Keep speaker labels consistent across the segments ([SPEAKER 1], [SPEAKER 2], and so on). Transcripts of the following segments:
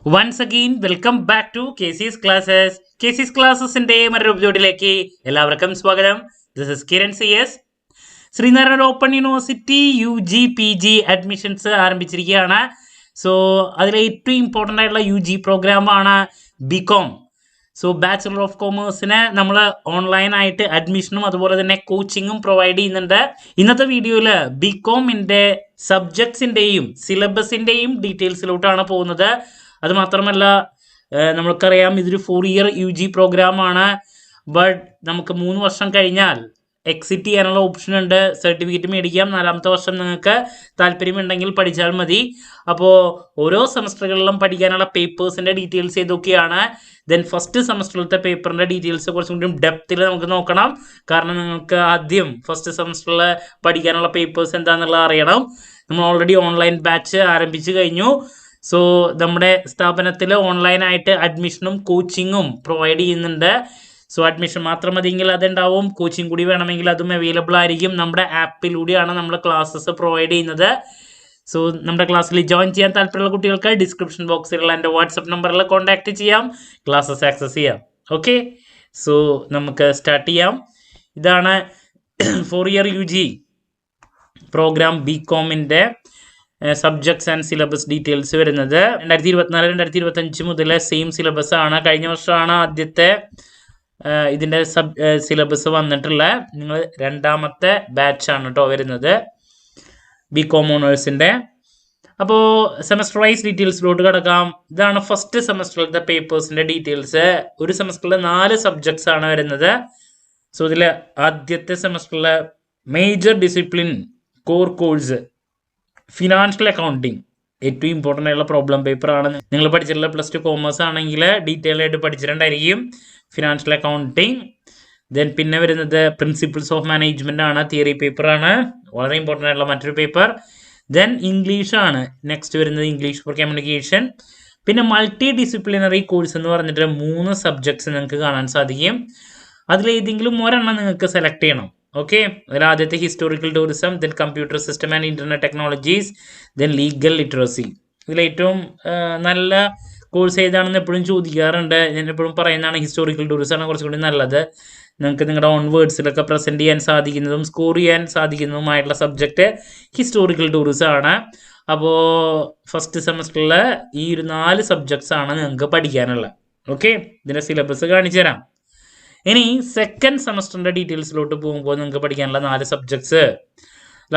[SPEAKER 1] Once again, welcome back to KC's Classes. KC's Classesന്റെ മറ്റൊരു എപ്പിസോഡിലേക്ക് എല്ലാവർക്കും സ്വാഗതം. This is Kiran CS. Sreenarayana open university UG PG admissions ആരംഭിച്ചിരിക്കുകയാണ്. So അതിലെ ഏറ്റവും ഇമ്പോർട്ടൻ്റ് ആയിട്ടുള്ള UG പ്രോഗ്രാമാണ് BCom. സോ ബാച്ചുലർ ഓഫ് കോമേഴ്സിന് നമ്മൾ ഓൺലൈനായിട്ട് അഡ്മിഷനും അതുപോലെ തന്നെ കോച്ചിങ്ങും പ്രൊവൈഡ് ചെയ്യുന്നുണ്ട്. ഇന്നത്തെ വീഡിയോയിൽ BComന്റെ സബ്ജക്ട്സിൻ്റെയും സിലബസിൻ്റെയും ഡീറ്റെയിൽസിലോട്ടാണ് പോകുന്നത്. അതുമാത്രമല്ല, നമ്മൾക്കറിയാം ഇതൊരു 4 ഇയർ UG പ്രോഗ്രാമാണ്. ബട്ട് നമുക്ക് 3 വർഷം കഴിഞ്ഞാൽ എക്സിറ്റ് ചെയ്യാനുള്ള ഓപ്ഷൻ ഉണ്ട്. സർട്ടിഫിക്കറ്റ് മേടിക്കാം. 4ാമത്തെ വർഷം നിങ്ങൾക്ക് താല്പര്യമുണ്ടെങ്കിൽ പഠിച്ചാൽ മതി. അപ്പോൾ ഓരോ സെമസ്റ്ററുകളിലും പഠിക്കാനുള്ള പേപ്പേഴ്സിൻ്റെ ഡീറ്റെയിൽസ് ഏതൊക്കെയാണ്, ദെൻ ഫസ്റ്റ് സെമസ്റ്ററിലത്തെ പേപ്പറിൻ്റെ ഡീറ്റെയിൽസ് കുറച്ചും കൂടി ഡെപ്തിൽ നമുക്ക് നോക്കണം. കാരണം നിങ്ങൾക്ക് ആദ്യം ഫസ്റ്റ് സെമസ്റ്ററിൽ പഠിക്കാനുള്ള പേപ്പേഴ്സ് എന്താണെന്നുള്ളത് അറിയണം. നമ്മൾ ഓൾറെഡി ഓൺലൈൻ ബാച്ച് ആരംഭിച്ചു കഴിഞ്ഞു. സോ നമ്മുടെ സ്ഥാപനത്തിൽ ഓൺലൈനായിട്ട് അഡ്മിഷനും കോച്ചിങ്ങും പ്രൊവൈഡ് ചെയ്യുന്നുണ്ട്. സോ അഡ്മിഷൻ മാത്രം മതിയെങ്കിൽ അതുണ്ടാവും, കോച്ചിങ് കൂടി വേണമെങ്കിൽ അതും അവൈലബിൾ ആയിരിക്കും. നമ്മുടെ ആപ്പിലൂടെയാണ് നമ്മൾ ക്ലാസ്സസ് പ്രൊവൈഡ് ചെയ്യുന്നത്. സോ നമ്മുടെ ക്ലാസ്സിൽ ജോയിൻ ചെയ്യാൻ താല്പര്യമുള്ള കുട്ടികൾക്ക് ഡിസ്ക്രിപ്ഷൻ ബോക്സിലുള്ള എൻ്റെ വാട്സപ്പ് നമ്പറിൽ കോൺടാക്റ്റ് ചെയ്യാം, ക്ലാസ്സസ് ആക്സസ് ചെയ്യാം. ഓക്കെ, സോ നമുക്ക് സ്റ്റാർട്ട് ചെയ്യാം. ഇതാണ് 4 ഇയർ UG പ്രോഗ്രാം BComന്റെ സബ്ജക്ട്സ് ആൻഡ് സിലബസ് ഡീറ്റെയിൽസ് വരുന്നത്. 2024-2025 മുതൽ സെയിം സിലബസ് ആണ്. കഴിഞ്ഞ വർഷമാണ് ആദ്യത്തെ ഇതിൻ്റെ സിലബസ് വന്നിട്ടുള്ളത്. നിങ്ങൾ 2ാമത്തെ ബാച്ചാണ് കേട്ടോ വരുന്നത് BCom ഓണേഴ്സിൻ്റെ. അപ്പോൾ സെമസ്റ്റർ വൈസ് ഡീറ്റെയിൽസിലോട്ട് കിടക്കാം. ഇതാണ് ഫസ്റ്റ് സെമസ്റ്ററിലത്തെ പേപ്പേഴ്സിൻ്റെ ഡീറ്റെയിൽസ്. ഒരു സെമസ്റ്ററിൽ 4 സബ്ജക്ട്സ് ആണ് വരുന്നത്. സോ ഇതിൽ ആദ്യത്തെ സെമസ്റ്ററിലെ major discipline core course financial accounting ഏറ്റവും ഇമ്പോർട്ടൻ്റ് ആയിട്ടുള്ള പ്രോബ്ലം പേപ്പറാണ്. നിങ്ങൾ പഠിച്ചിട്ടുള്ള +2 കോമേഴ്സ് ആണെങ്കിൽ ഡീറ്റെയിൽ ആയിട്ട് പഠിച്ചിട്ടുണ്ടായിരിക്കും ഫിനാൻഷ്യൽ അക്കൗണ്ടിങ്. ദെൻ പിന്നെ വരുന്നത് പ്രിൻസിപ്പിൾസ് ഓഫ് മാനേജ്മെൻ്റ് ആണ്, തിയറി പേപ്പറാണ്, വളരെ ഇമ്പോർട്ടൻ്റ് ആയിട്ടുള്ള മറ്റൊരു പേപ്പർ. ദെൻ ഇംഗ്ലീഷാണ് നെക്സ്റ്റ് വരുന്നത്, ഇംഗ്ലീഷ് ഫോർ കമ്മ്യൂണിക്കേഷൻ. പിന്നെ മൾട്ടി ഡിസിപ്ലിനറി കോഴ്സ് എന്ന് പറഞ്ഞിട്ട് 3 സബ്ജക്ട്സ് നിങ്ങൾക്ക് കാണാൻ സാധിക്കും. അതിലേതെങ്കിലും ഒരെണ്ണം നിങ്ങൾക്ക് സെലക്ട് ചെയ്യണം. ഓക്കെ, അതിൽ ആദ്യത്തെ historical tourism, then computer system and internet technologies, then legal literacy. ഇതിലേറ്റവും നല്ല കോഴ്സ് ഏതാണെന്ന് എപ്പോഴും ചോദിക്കാറുണ്ട്. ഞാൻ എപ്പോഴും പറയുന്നതാണ് ഹിസ്റ്റോറിക്കൽ ടൂറിസം ആണ് കുറച്ചും കൂടി നല്ലത്. നിങ്ങൾക്ക് നിങ്ങളുടെ ഓൺ വേർഡ്സിലൊക്കെ പ്രസൻറ്റ് ചെയ്യാൻ സാധിക്കുന്നതും സ്കോർ ചെയ്യാൻ സാധിക്കുന്നതുമായിട്ടുള്ള സബ്ജക്റ്റ് ഹിസ്റ്റോറിക്കൽ ടൂറിസം ആണ്. അപ്പോൾ ഫസ്റ്റ് സെമസ്റ്ററിൽ ഈ ഒരു 4 സബ്ജക്ട്സ് ആണ് നിങ്ങൾക്ക് പഠിക്കാനുള്ളത്. ഓക്കെ, ഇതിൻ്റെ സിലബസ് കാണിച്ചു തരാം. ഇനി സെക്കൻഡ് സെമസ്റ്ററിൻ്റെ ഡീറ്റെയിൽസിലോട്ട് പോകുമ്പോൾ നിങ്ങൾക്ക് പഠിക്കാനുള്ള 4 സബ്ജക്ട്സ്.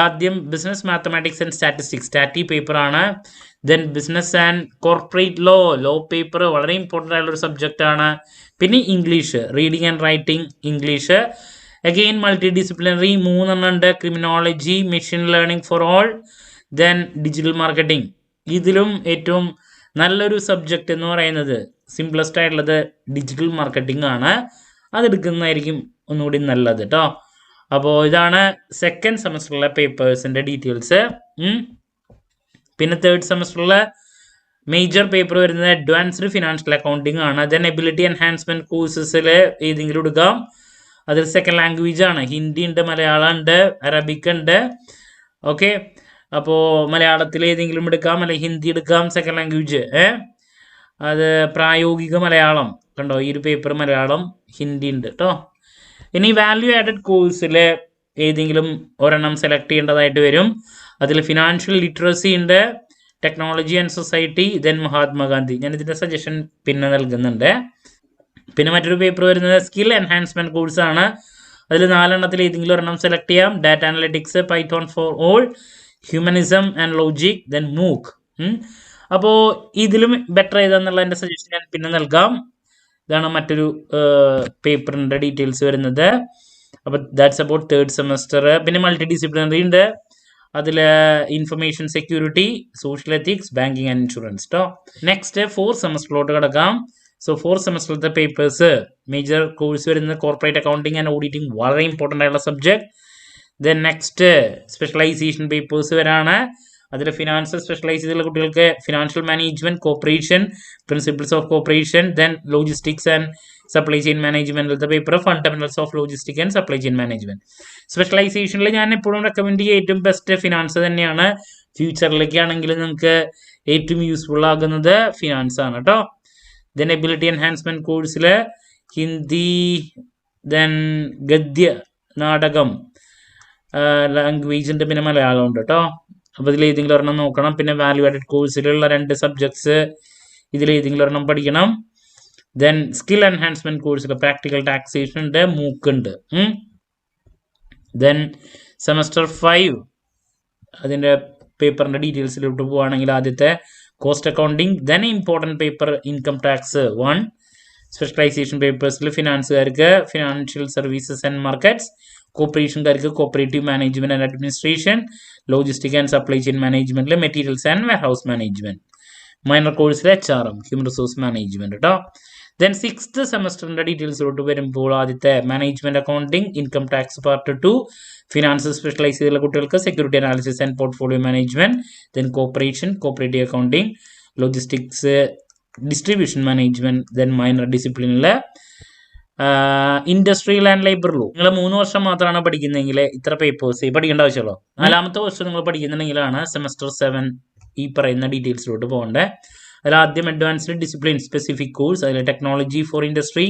[SPEAKER 1] ആദ്യം ബിസിനസ് മാത്തമാറ്റിക്സ് ആൻഡ് സ്റ്റാറ്റിസ്റ്റിക്സ്, സ്റ്റാറ്റി പേപ്പറാണ്. Then business and corporate law paper, വളരെ ഇമ്പോർട്ടൻ്റ് ആയിട്ടുള്ളൊരു സബ്ജക്റ്റാണ്. പിന്നെ English, reading and writing English. Again multidisciplinary 3 ഉണ്ട്, criminology, machine learning for all, then digital marketing. ഇതിലും ഏറ്റവും നല്ലൊരു സബ്ജക്റ്റ് എന്ന് പറയുന്നത് സിംപ്ലസ്റ്റ് ആയിട്ടുള്ളത് ഡിജിറ്റൽ മാർക്കറ്റിംഗ് ആണ്. അതെടുക്കുന്നതായിരിക്കും ഒന്നുകൂടി നല്ലത് കേട്ടോ. അപ്പോൾ ഇതാണ് സെക്കൻഡ് സെമസ്റ്ററിലെ പേപ്പേഴ്സിൻ്റെ ഡീറ്റെയിൽസ്. പിന്നെ തേർഡ് സെമസ്റ്ററിലെ മേജർ പേപ്പർ വരുന്നത് അഡ്വാൻസ്ഡ് ഫിനാൻഷ്യൽ അക്കൗണ്ടിങ് ആണ്. ദെൻ എബിലിറ്റി എൻഹാൻസ്മെൻറ്റ് കോഴ്സസിൽ ഏതെങ്കിലും എടുക്കാം. അതിൽ സെക്കൻഡ് ലാംഗ്വേജ് ആണ്, ഹിന്ദി ഉണ്ട്, മലയാളം ഉണ്ട്, അറബിക് ഉണ്ട്. ഓക്കെ, അപ്പോൾ മലയാളത്തിൽ ഏതെങ്കിലും എടുക്കാം, അല്ലെങ്കിൽ ഹിന്ദി എടുക്കാം. സെക്കൻഡ് ലാംഗ്വേജ് അത് പ്രായോഗിക മലയാളം കണ്ടോ, ഈ ഒരു പേപ്പർ മലയാളം, ഹിന്ദി ഉണ്ട് കേട്ടോ. ഇനി വാല്യൂ ആഡഡ് കോഴ്സിൽ ഏതെങ്കിലും ഒരെണ്ണം സെലക്ട് ചെയ്യേണ്ടതായിട്ട് വരും. അതിൽ ഫിനാൻഷ്യൽ ലിറ്ററസി ഉണ്ട്, technology and society, then Mahatma Gandhi. ഞാൻ ഇതിൻ്റെ സജഷൻ പിന്നെ നൽകുന്നുണ്ട്. പിന്നെ മറ്റൊരു പേപ്പർ വരുന്നത് സ്കിൽ എൻഹാൻസ്മെൻറ്റ് കോഴ്സാണ്. അതിൽ 4 എണ്ണത്തിൽ ഏതെങ്കിലും ഒരെണ്ണം സെലക്ട് ചെയ്യാം. Data analytics, Python for all, humanism and logic, then മൂക്ക്. അപ്പോൾ ഇതിലും ബെറ്റർ ഏതാന്നുള്ള എൻ്റെ സജഷൻ ഞാൻ പിന്നെ നൽകാം. ഇതാണ് മറ്റൊരു പേപ്പറിൻ്റെ ഡീറ്റെയിൽസ് വരുന്നത്. അപ്പോൾ ദാറ്റ്സ് അബൌട്ട് തേർഡ് സെമസ്റ്റർ. പിന്നെ മൾട്ടി ഡിസിപ്ലിനറി ഉണ്ട്, അതിൽ information security, social ethics, banking and insurance കേട്ടോ. നെക്സ്റ്റ് 4th സെമസ്റ്ററിലോട്ട് കിടക്കാം. സോ 4th സെമസ്റ്ററിലത്തെ പേപ്പേഴ്സ് മേജർ കോഴ്സ് വരുന്നത് കോർപ്പറേറ്റ് അക്കൗണ്ടിങ് ആൻഡ് ഓഡിറ്റിംഗ്, വളരെ ഇമ്പോർട്ടൻ്റ് ആയിട്ടുള്ള subject. Then next specialisation papers വരാണ്. അതിൽ ഫിനാൻസ് സ്പെഷ്യലൈസ് ചെയ്തുള്ള കുട്ടികൾക്ക് financial management, corporation, principles of corporation, then logistics and supply chain മാനേജ്മെൻറ്റിലത്തെ paper fundamentals of logistic and supply chain management. സ്പെഷ്യലൈസേഷനിൽ ഞാൻ എപ്പോഴും recommend ചെയ്യുക ഏറ്റവും ബെസ്റ്റ് ഫിനാൻസ് തന്നെയാണ്. ഫ്യൂച്ചറിലേക്കാണെങ്കിലും നിങ്ങൾക്ക് ഏറ്റവും യൂസ്ഫുൾ ആകുന്നത് ഫിനാൻസ് ആണ് കേട്ടോ. ദെൻ എബിലിറ്റി എൻഹാൻസ്മെന്റ് കോഴ്സിൽ ഹിന്ദി, ദെൻ ഗദ്യ നാടകം, ലാംഗ്വേജ് ഉണ്ട്, പിന്നെ മലയാളം ഉണ്ട് കേട്ടോ. അപ്പോൾ ഇതിലേതെങ്കിലും ഒരെണ്ണം നോക്കണം. പിന്നെ വാല്യൂ ആഡഡ് കോഴ്സിലുള്ള 2 സബ്ജക്ട്സ് ഇതിലേതെങ്കിലും ഒരെണ്ണം പഠിക്കണം. ദെൻ സ്കിൽ എൻഹാൻസ്മെന്റ് കോഴ്സിൽ പ്രാക്ടിക്കൽ ടാക്സേഷൻ ഉണ്ട്, മൂക്കുണ്ട്. ദെൻ സെമസ്റ്റർ 5 അതിൻ്റെ പേപ്പറിൻ്റെ ഡീറ്റെയിൽസിലോട്ട് പോവുകയാണെങ്കിൽ ആദ്യത്തെ cost accounting, then important paper income tax 1, specialisation പേപ്പേഴ്സിൽ ഫിനാൻസുകാർക്ക് ഫിനാൻഷ്യൽ സർവീസസ് ആൻഡ് മാർക്കറ്റ്സ്, കോർപ്പറേഷൻകാർക്ക് cooperative management and administration, logistic and supply chain മാനേജ്മെന്റിൽ materials and warehouse management, minor കോഴ്സിൽ HRM ഹ്യൂമൻ റിസോഴ്സ് മാനേജ്മെന്റ് കേട്ടോ. ദെൻ 6th സെമസ്റ്ററിന്റെ ഡീറ്റെയിൽസിലോട്ട് വരുമ്പോൾ ആദ്യത്തെ management accounting, income tax part 2, finance specialise ചെയ്തുള്ള കുട്ടികൾക്ക് security analysis and portfolio management, then corporation cooperative accounting, logistics distribution management, then minor ഡിസിപ്ലിനിൽ industrial and labour law. നിങ്ങൾ 3 വർഷം മാത്രമാണ് പഠിക്കുന്നതെങ്കിൽ ഇത്ര പേപ്പേഴ്സ് പഠിക്കേണ്ട ആവശ്യമുള്ളൂ. 4ാമത്തെ വർഷം നിങ്ങൾ പഠിക്കുന്നുണ്ടെങ്കിലാണ് സെമസ്റ്റർ 7 ഈ പറയുന്ന ഡീറ്റെയിൽസിലോട്ട് പോകേണ്ടത്. അതിൽ ആദ്യം അഡ്വാൻസ്ഡ് ഡിസിപ്ലിൻ സ്പെസിഫിക് കോഴ്സ്, അതിൽ technology for industry,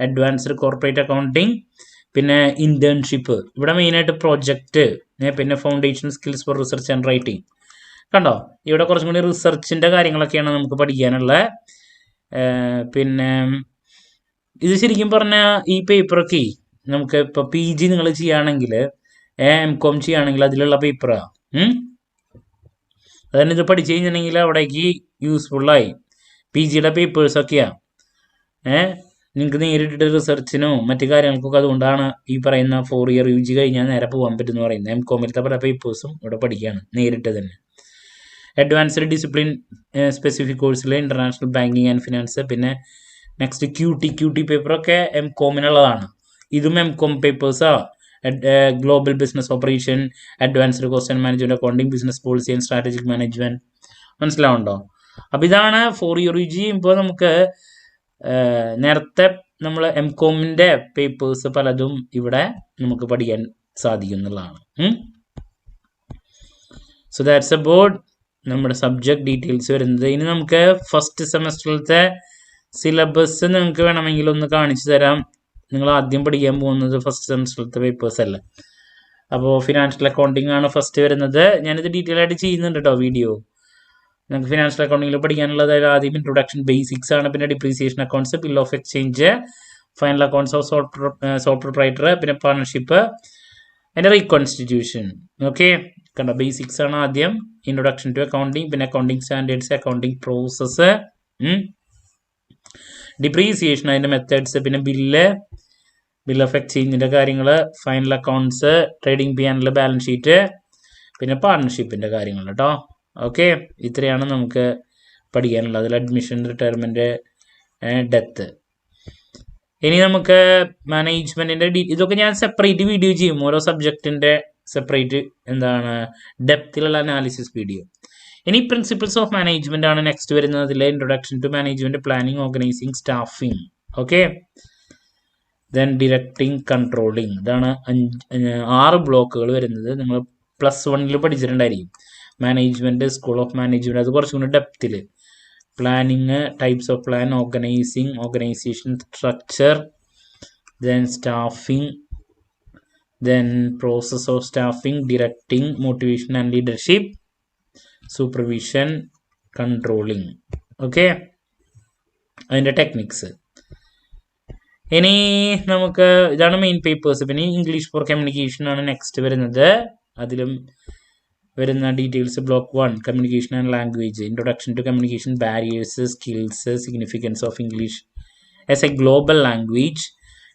[SPEAKER 1] advanced corporate accounting, പിന്നെ ഇന്റേൺഷിപ്പ്. ഇവിടെ മെയിനായിട്ട് പ്രോജക്റ്റ്, പിന്നെ foundation skills for research and writing. കണ്ടോ, ഇവിടെ കുറച്ചും കൂടി റിസർച്ചിൻ്റെ കാര്യങ്ങളൊക്കെയാണ് നമുക്ക് പഠിക്കാനുള്ളത്. പിന്നെ ഇത് ശരിക്കും പറഞ്ഞാൽ ഈ പേപ്പറൊക്കെ നമുക്ക് ഇപ്പോൾ PG നിങ്ങൾ ചെയ്യുകയാണെങ്കിൽ, MCOM ചെയ്യുകയാണെങ്കിൽ അതിലുള്ള പേപ്പറാണ്. അതന്നെ ഇത് പഠിച്ചു കഴിഞ്ഞിട്ടുണ്ടെങ്കിൽ അവിടേക്ക് യൂസ്ഫുള്ളായി. PGയുടെ പേപ്പേഴ്സൊക്കെയാണ്. നിങ്ങൾക്ക് നേരിട്ടിട്ട് റിസർച്ചിനോ മറ്റു കാര്യങ്ങൾക്കൊക്കെ അതുകൊണ്ടാണ് ഈ പറയുന്ന 4 year UG കഴിഞ്ഞാൽ നേരെ പോകാൻ പറ്റുമെന്ന് പറയുന്നത്. MCOMിലത്തെ പല പേപ്പേഴ്സും ഇവിടെ പഠിക്കുകയാണ് നേരിട്ട് തന്നെ. അഡ്വാൻസ്ഡ് ഡിസിപ്ലിൻ സ്പെസിഫിക് കോഴ്സിൽ ഇന്റർനാഷണൽ ബാങ്കിങ് ആൻഡ് ഫിനാൻസ്, പിന്നെ നെക്സ്റ്റ് QT പേപ്പറൊക്കെ MCOമിനുള്ളതാണ്. ഇതും MCOM പേപ്പേഴ്സാണ്. Global business operation, advanced cost and management accounting, business policy and strategic management. മനസ്സിലാവുണ്ടോ? അപ്പോൾ ഇതാണ് 4 year UG. ഇപ്പോൾ നമുക്ക് നേരത്തെ നമ്മൾ MCOമിൻ്റെ പേപ്പേഴ്സ് പലതും ഇവിടെ നമുക്ക് പഠിക്കാൻ സാധിക്കുന്നുള്ളതാണ്. സോ ദാറ്റ്സ് അബൌട്ട് നമ്മുടെ സബ്ജക്ട് ഡീറ്റെയിൽസ് വരുന്നത്. ഇനി നമുക്ക് ഫസ്റ്റ് സെമസ്റ്ററിലത്തെ സിലബസ് നിങ്ങൾക്ക് വേണമെങ്കിൽ ഒന്ന് കാണിച്ചു തരാം. നിങ്ങൾ ആദ്യം പഠിക്കാൻ പോകുന്നത് ഫസ്റ്റ് സെമസ്റ്ററിലത്തെ പേപ്പേഴ്സ് അല്ല. അപ്പോൾ ഫിനാൻഷ്യൽ അക്കൗണ്ടിങ് ആണ് ഫസ്റ്റ് വരുന്നത്. ഞാനിത് ഡീറ്റെയിൽ ആയിട്ട് ചെയ്യുന്നുണ്ട് കേട്ടോ വീഡിയോ. നമുക്ക് ഫിനാൻഷ്യൽ അക്കൗണ്ടിങ്ങിൽ പഠിക്കാനുള്ളത് ആദ്യം ഇൻട്രൊഡക്ഷൻ ബേസിക്സ് ആണ്, പിന്നെ depreciation accounts, bill of exchange, final accounts of sole proprietor, പിന്നെ പാർട്ണർഷിപ്പ്, അതിൻ്റെ റീകോൺസ്റ്റിറ്റ്യൂഷൻ. ഓക്കെ, കണ്ടോ, ബേസിക്സ് ആണ് ആദ്യം, ഇൻട്രൊഡക്ഷൻ ടു അക്കൗണ്ടിങ്, പിന്നെ accounting standards, accounting process, depreciation അതിൻ്റെ മെത്തേഡ്സ്, പിന്നെ ബിൽ ഓഫ് എക്സ്ചേഞ്ചിൻ്റെ കാര്യങ്ങൾ, final accounts, trading P&L, balance sheet, പിന്നെ പാർട്ണർഷിപ്പിൻ്റെ കാര്യങ്ങൾ കേട്ടോ. ഓക്കെ, ഇത്രയാണ് നമുക്ക് പഠിക്കാനുള്ളത്. അതിൽ അഡ്മിഷൻ, റിട്ടയർമെൻറ്റ്, ഡെത്ത്. ഇനി നമുക്ക് മാനേജ്മെൻറ്റിൻ്റെ ഇതൊക്കെ ഞാൻ സെപ്പറേറ്റ് വീഡിയോ ചെയ്യും. ഓരോ സബ്ജക്റ്റിൻ്റെ സെപ്പറേറ്റ് ഡെപ്തിലുള്ള അനാലിസിസ് വീഡിയോ. ഇനി പ്രിൻസിപ്പിൾസ് ഓഫ് മാനേജ്മെന്റ് ആണ് നെക്സ്റ്റ് വരുന്നത്. അതിലെ introduction to management, planning, organising, staffing. Okay, then directing, controlling. ഇതാണ് 6 ബ്ലോക്കുകൾ വരുന്നത്. നിങ്ങൾ +1 പഠിച്ചിട്ടുണ്ടായിരിക്കും. മാനേജ്മെന്റ്, സ്കൂൾ ഓഫ് മാനേജ്മെന്റ്, അത് കുറച്ചും കൂടി ഡെപ്തിൽ. Planning, types of plan, organising, organisation structure, then staffing, then process of staffing, directing, motivation and leadership, supervision, controlling. Okay, അതിൻ്റെ ടെക്നിക്സ്. ഇനി നമുക്ക് ഇതാണ് മെയിൻ പേപ്പേഴ്സ്. പിന്നെ ഇംഗ്ലീഷ് ഫോർ കമ്മ്യൂണിക്കേഷൻ ആണ് നെക്സ്റ്റ് വരുന്നത്. അതിലും വരുന്ന details block 1 communication and language, introduction to communication, barriers, skills, significance of English as a global language,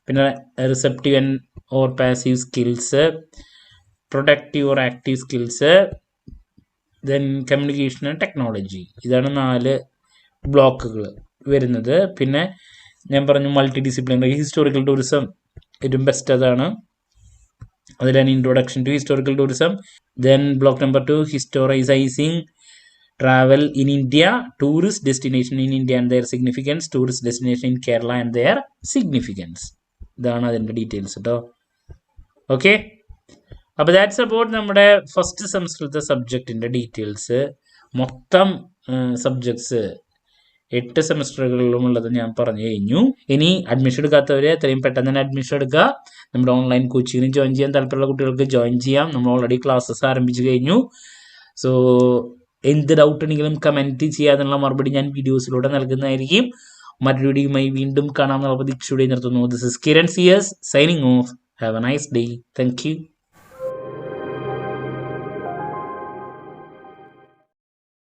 [SPEAKER 1] പിന്നെ receptive and or passive skills, productive or active skills, then communication and technology. ഇതാണ് 4 ബ്ലോക്കുകൾ വരുന്നത്. പിന്നെ ഞാൻ പറഞ്ഞു മൾട്ടി ഡിസിപ്ലിനറി. ഹിസ്റ്റോറിക്കൽ ടൂറിസം ഏറ്റവും best അതാണ്. അതിലാണ് introduction to historical tourism. Then block number 2 historicising travel in India, tourist destination in India and their significance, tourist destination in Kerala and their significance. ഇതാണ് അതിൻ്റെ ഡീറ്റെയിൽസ് കേട്ടോ. ഓക്കെ, അപ്പോൾ that's about നമ്മുടെ first സെമസ്റ്ററിലത്തെ സബ്ജക്റ്റിൻ്റെ details. മൊത്തം subjects 8 സെമസ്റ്ററുകളിലും ഉള്ളത് ഞാൻ പറഞ്ഞു കഴിഞ്ഞു. ഇനി അഡ്മിഷൻ എടുക്കാത്തവർ എത്രയും പെട്ടെന്ന് തന്നെ അഡ്മിഷൻ എടുക്കുക. നമ്മുടെ ഓൺലൈൻ കോച്ചിങ്ങിന് ജോയിൻ ചെയ്യാൻ താല്പര്യമുള്ള കുട്ടികൾക്ക് ജോയിൻ ചെയ്യാം. നമ്മൾ ഓൾറെഡി ക്ലാസ്സസ് ആരംഭിച്ചു കഴിഞ്ഞു. സോ എന്ത് ഡൗട്ട് ഉണ്ടെങ്കിലും കമൻറ്റ് ചെയ്യാനുള്ള മറുപടി ഞാൻ വീഡിയോസിലൂടെ നൽകുന്നതായിരിക്കും. മറ്റൊരു വീഡിയോയുമായി വീണ്ടും കാണാമെന്നുള്ള പ്രതീക്ഷയോടെ നിർത്തുന്നു. This is Kiran CS signing off. Have a nice day. Thank U.